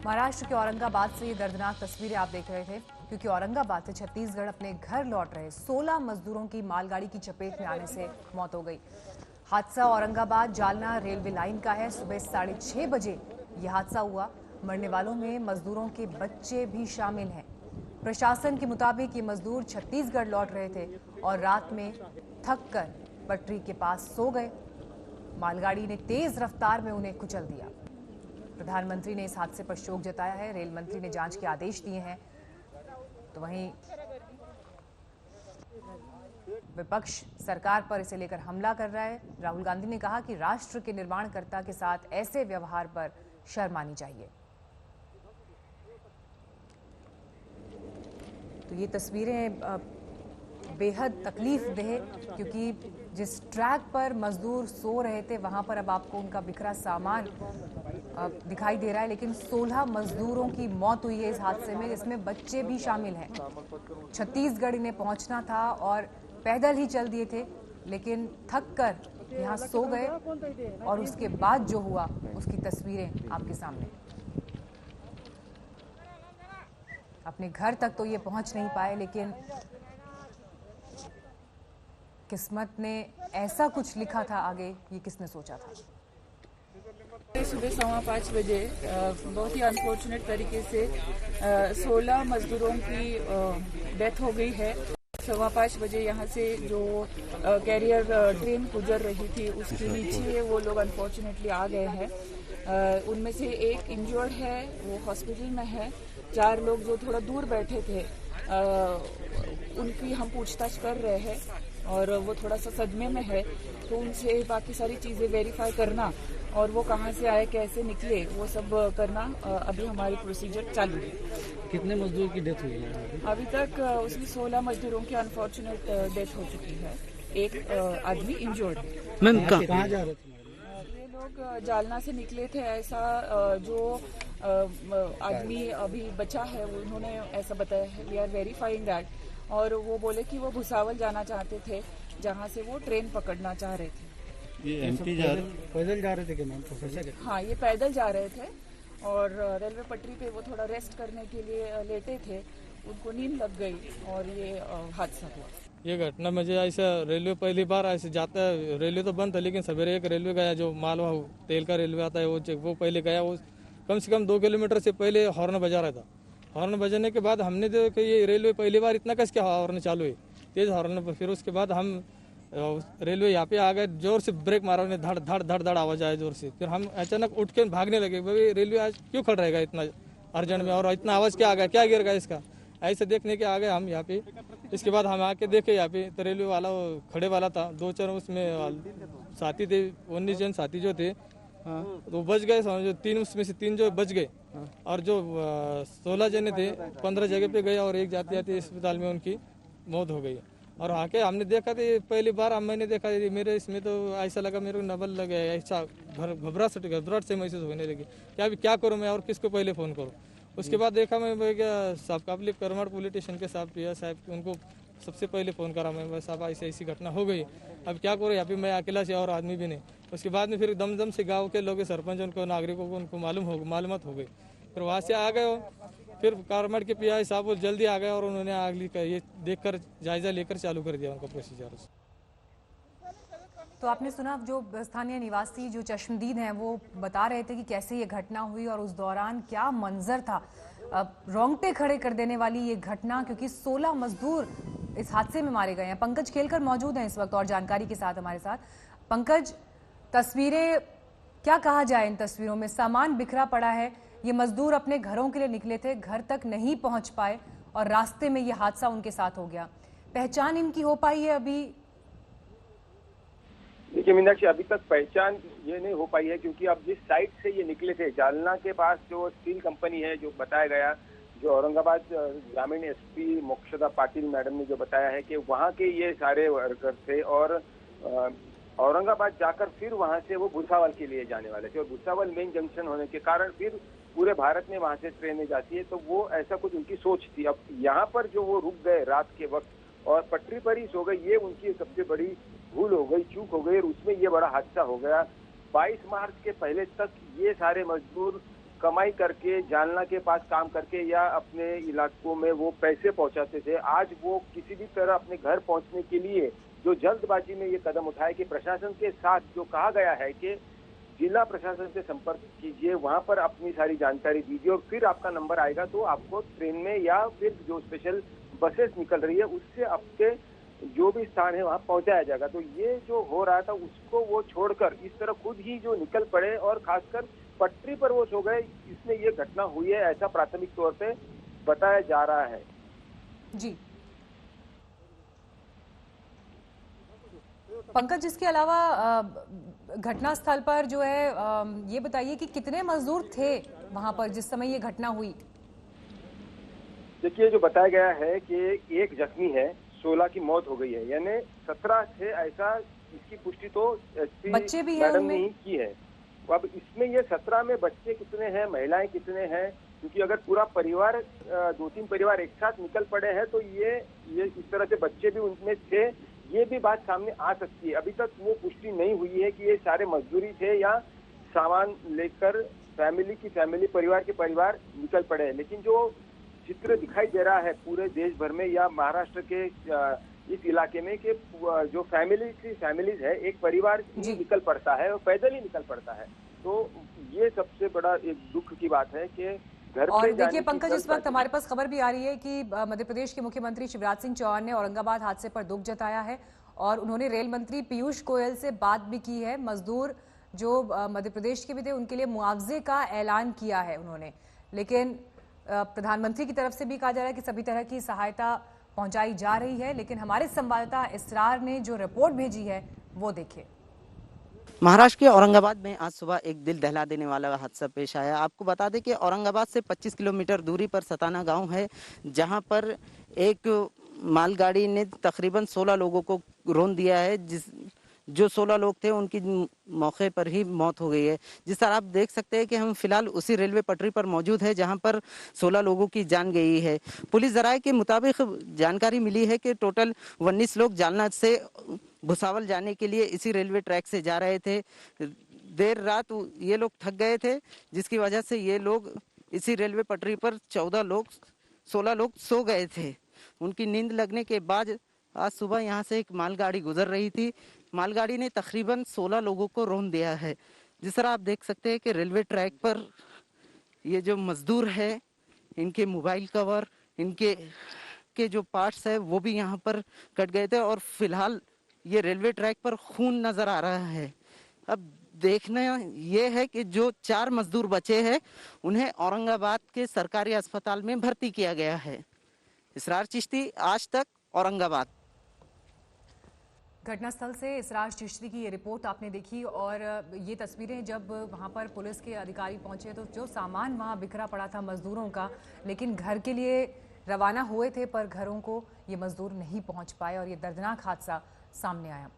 महाराष्ट्र के औरंगाबाद से ये दर्दनाक तस्वीरें आप देख रहे थे, क्योंकि औरंगाबाद से छत्तीसगढ़ अपने घर लौट रहे 16 मजदूरों की मालगाड़ी की चपेट में आने से मौत हो गई। हादसा औरंगाबाद जालना रेलवे लाइन का है। सुबह 6:30 बजे ये हादसा हुआ। मरने वालों में मजदूरों के बच्चे भी शामिल हैं। प्रशासन के मुताबिक ये मजदूर छत्तीसगढ़ लौट रहे थे और रात में थक कर पटरी के पास सो गए। मालगाड़ी ने तेज रफ्तार में उन्हें कुचल दिया। प्रधानमंत्री ने इस हादसे पर शोक जताया है। रेल मंत्री ने जांच के आदेश दिए हैं। तो वहीं विपक्ष सरकार पर इसे लेकर हमला कर रहा है। राहुल गांधी ने कहा कि राष्ट्र के निर्माणकर्ता के साथ ऐसे व्यवहार पर शर्म आनी चाहिए। तो ये तस्वीरें बेहद तकलीफ देह, क्योंकि जिस ट्रैक पर मजदूर सो रहे थे वहां पर अब आपको उनका बिखरा सामान दिखाई दे रहा है। लेकिन 16 मजदूरों की मौत हुई है इस हादसे में, जिसमें बच्चे भी शामिल हैं। छत्तीसगढ़ इन्हें पहुंचना था और पैदल ही चल दिए थे, लेकिन थक कर यहाँ सो गए और उसके बाद जो हुआ उसकी तस्वीरें आपके सामने। अपने घर तक तो ये पहुंच नहीं पाए, लेकिन किस्मत ने ऐसा कुछ लिखा था आगे, ये किसने सोचा था। सुबह 5:15 बजे बहुत ही अनफॉर्चुनेट तरीके से 16 मजदूरों की डेथ हो गई है। 5:15 बजे यहाँ से जो कैरियर ट्रेन गुजर रही थी उसके नीचे वो लोग अनफॉर्चुनेटली आ गए हैं। उनमें से एक इंजर्ड है, वो हॉस्पिटल में है। 4 लोग जो थोड़ा दूर बैठे थे उनकी हम पूछताछ कर रहे हैं और वो थोड़ा सा सदमे में है, तो उनसे बाकी सारी चीज़ें वेरीफाई करना और वो कहाँ से आए, कैसे निकले, वो सब करना अभी हमारी प्रोसीजर चालू है। कितने मजदूर की डेथ हुई है? अभी तक उसमें 16 मजदूरों की अनफॉर्चुनेट डेथ हो चुकी है। एक आदमी इंजर्ड है। मैम कहाँ जा रहे थे? ये लोग जालना से निकले थे, ऐसा जो आदमी अभी बचा है उन्होंने ऐसा बताया है। We are verifying that. और वो बोले कि वो भुसावल जाना चाहते थे, जहाँ से वो ट्रेन पकड़ना चाह रहे थे। ये एमपी पैदल जा रहे थे क्या मैम? हाँ, ये पैदल जा रहे थे और रेलवे पटरी पे वो थोड़ा रेस्ट करने के लिए लेटे थे, उनको नींद लग गई और ये हादसा हुआ। ये घटना मुझे ऐसा रेलवे पहली बार ऐसे जाता है। रेलवे तो बंद था, लेकिन सवेरे एक रेलवे गया जो मालवा तेल का रेलवे आता है, वो पहले गया। वो कम से कम 2 किलोमीटर से पहले हॉर्न बजा रहा था। हॉर्न बजाने के बाद हमने देखा ये रेलवे पहली बार इतना कस के हॉर्न चालू है, तेज हॉर्न। फिर उसके बाद हम रेलवे यहाँ पे आ गए, जोर से ब्रेक मारा, उन्हें धड़ धड़ धड़ धड़ आवाज आया जोर से। फिर हम अचानक उठ के भागने लगे, भाई रेलवे आज क्यों खड़ रहेगा इतना अर्जेंट में, और इतना आवाज क्या आ गया, क्या गिर गया इसका, ऐसे देखने के आ गए हम यहाँ पे। इसके बाद हम आके देखे यहाँ पे तो रेलवे वाला खड़े वाला था, 2-4 उसमें साथी थे, 19 जन साथी जो थे तो बच गए, समझो 3 उसमें से 3 जो बच गए। और जो 16 जने थे 15 जगह पे गए और एक जाते जाते अस्पताल में उनकी मौत हो गई। और आके हमने देखा था, पहली बार मैंने देखा, मेरे इसमें तो ऐसा लगा, मेरे को नबल लगे, ऐसा घबराहट से महसूस होने लगी क्या करूँ मैं और किसको पहले फ़ोन करूँ। उसके बाद देखा मैं साहब काबली करमड़ पुलिस स्टेशन के साहब पिया साहब, उनको सबसे पहले फ़ोन करा मैं, साहब ऐसी घटना हो गई, अब क्या करूँ, यहाँ पे मैं अकेला से और आदमी भी नहीं। उसके बाद में फिर दम से गांव के लोग, सरपंच, उनको नागरिकों को उनको मालूमात हो गई। फिर वहाँ से आ गए, फिर कारमड़ के पीआई साहब वो जल्दी आ गए और उन्होंने अगली ये देखकर जायजा लेकर चालू कर दिया उनका प्रोसीजर। तो आपने सुना जो स्थानीय निवासी जो चश्मदीद हैं वो बता रहे थे कि कैसे ये घटना हुई और उस दौरान क्या मंजर था। रोंगटे खड़े कर देने वाली ये घटना, क्योंकि 16 मजदूर इस हादसे में मारे गए हैं। पंकज खेलकर मौजूद हैं इस वक्त और जानकारी के साथ हमारे साथ। पंकज, तस्वीरें, क्या कहा जाए इन तस्वीरों में? सामान बिखरा पड़ा है, ये मजदूर अपने घरों के लिए निकले थे, घर तक नहीं पहुंच पाए और रास्ते में ये हादसा उनके साथ हो गया। पहचान इनकी हो पाई है अभी? देखिए मीनाक्षी, अभी तक पहचान ये नहीं हो पाई है, क्योंकि अब जिस साइड से ये निकले थे, जालना के पास जो स्टील कंपनी है, जो बताया गया, जो औरंगाबाद ग्रामीण एसपी मोक्षदा पाटिल मैडम ने जो बताया है कि वहाँ के ये सारे वर्कर थे और औरंगाबाद जाकर फिर वहाँ से वो भुसावल के लिए जाने वाले थे। और भुसावल मेन जंक्शन होने के कारण फिर पूरे भारत में वहाँ से ट्रेनें जाती है, तो वो ऐसा कुछ उनकी सोच थी। अब यहाँ पर जो वो रुक गए रात के वक्त और पटरी पर ही सो गए, ये उनकी सबसे बड़ी भूल हो गई, चूक हो गई और उसमें ये बड़ा हादसा हो गया। 22 मार्च के पहले तक ये सारे मजदूर कमाई करके जालना के पास काम करके या अपने इलाकों में वो पैसे पहुंचाते थे, आज वो किसी भी तरह अपने घर पहुंचने के लिए जो जल्दबाजी में ये कदम उठाए कि प्रशासन के साथ जो कहा गया है कि जिला प्रशासन से संपर्क कीजिए, वहां पर अपनी सारी जानकारी दीजिए और फिर आपका नंबर आएगा तो आपको ट्रेन में या फिर जो स्पेशल बसेस निकल रही है उससे आपके जो भी स्थान है वहां पहुंचाया जाएगा। तो ये जो हो रहा था उसको वो छोड़कर इस तरह खुद ही जो निकल पड़े और खासकर पटरी पर वो सो गए, इसमें ये घटना हुई है, ऐसा प्राथमिक तौर पे बताया जा रहा है। जी पंकज, इसके अलावा घटना स्थल पर जो है ये बताइए कि कितने मजदूर थे वहां पर जिस समय ये घटना हुई? देखिए, जो बताया गया है कि एक जख्मी है, 16 की मौत हो गई है, यानी 17 थे, ऐसा इसकी पुष्टि तो एसपी बच्चे भी हैं मैडम ने उनमें? ही की है। अब इसमें ये 17 में बच्चे कितने हैं, महिलाएं कितने हैं, क्योंकि अगर पूरा परिवार 2-3 परिवार एक साथ निकल पड़े हैं तो ये इस तरह से बच्चे भी उनमें थे, ये भी बात सामने आ सकती है। अभी तक वो पुष्टि नहीं हुई है कि ये सारे मजदूरी थे या सामान लेकर फैमिली परिवार के परिवार निकल पड़े हैं। लेकिन जो चित्र दिखाई दे रहा है पूरे देश भर में या महाराष्ट्र के इस इलाके में कि जो फैमिलीज है, एक परिवार ही निकल पड़ता है और पैदल ही निकल पड़ता है, तो ये सबसे बड़ा एक दुख की बात है कि घर और पे देखिए पंकज, इस वक्त हमारे पास खबर भी आ रही है कि मध्य प्रदेश के मुख्यमंत्री शिवराज सिंह चौहान ने औरंगाबाद हादसे पर दुख जताया है और उन्होंने रेल मंत्री पीयूष गोयल से बात भी की है। मजदूर जो मध्य प्रदेश के भी थे उनके लिए मुआवजे का ऐलान किया है उन्होंने, लेकिन प्रधानमंत्री की तरफ से भी कहा जा रहा है कि सभी तरह की सहायता पहुंचाई जा रही है। लेकिन हमारे संवाददाता इसरार ने जो रिपोर्ट भेजी है वो देखिए। महाराष्ट्र के औरंगाबाद में आज सुबह एक दिल दहला देने वाला हादसा पेश आया। आपको बता दें कि औरंगाबाद से 25 किलोमीटर दूरी पर सताना गांव है, जहां पर एक मालगाड़ी ने तकरीबन 16 लोगों को रौंद दिया है। जो 16 लोग थे उनकी मौके पर ही मौत हो गई है। जिस तरह आप देख सकते हैं कि हम फिलहाल उसी रेलवे पटरी पर मौजूद है जहां पर 16 लोगों की जान गई है। पुलिस जराये के मुताबिक जानकारी मिली है कि टोटल 19 लोग जालना से भुसावल जाने के लिए इसी रेलवे ट्रैक से जा रहे थे। देर रात ये लोग थक गए थे, जिसकी वजह से ये लोग इसी रेलवे पटरी पर 16 लोग सो गए थे। उनकी नींद लगने के बाद आज सुबह यहाँ से एक मालगाड़ी गुजर रही थी। मालगाड़ी ने तकरीबन 16 लोगों को रौंद दिया है। जिस तरह आप देख सकते हैं कि रेलवे ट्रैक पर ये जो मजदूर है, इनके मोबाइल कवर, इनके जो पार्ट्स है वो भी यहाँ पर कट गए थे और फिलहाल ये रेलवे ट्रैक पर खून नजर आ रहा है। अब देखना ये है कि जो 4 मजदूर बचे हैं उन्हें औरंगाबाद के सरकारी अस्पताल में भर्ती किया गया है। इसरार चिश्ती, आज तक, औरंगाबाद। घटनास्थल से इसरार चिश्ती की ये रिपोर्ट आपने देखी और ये तस्वीरें जब वहाँ पर पुलिस के अधिकारी पहुंचे तो जो सामान वहाँ बिखरा पड़ा था मजदूरों का, लेकिन घर के लिए रवाना हुए थे पर घरों को ये मजदूर नहीं पहुंच पाए और ये दर्दनाक हादसा सामने आया।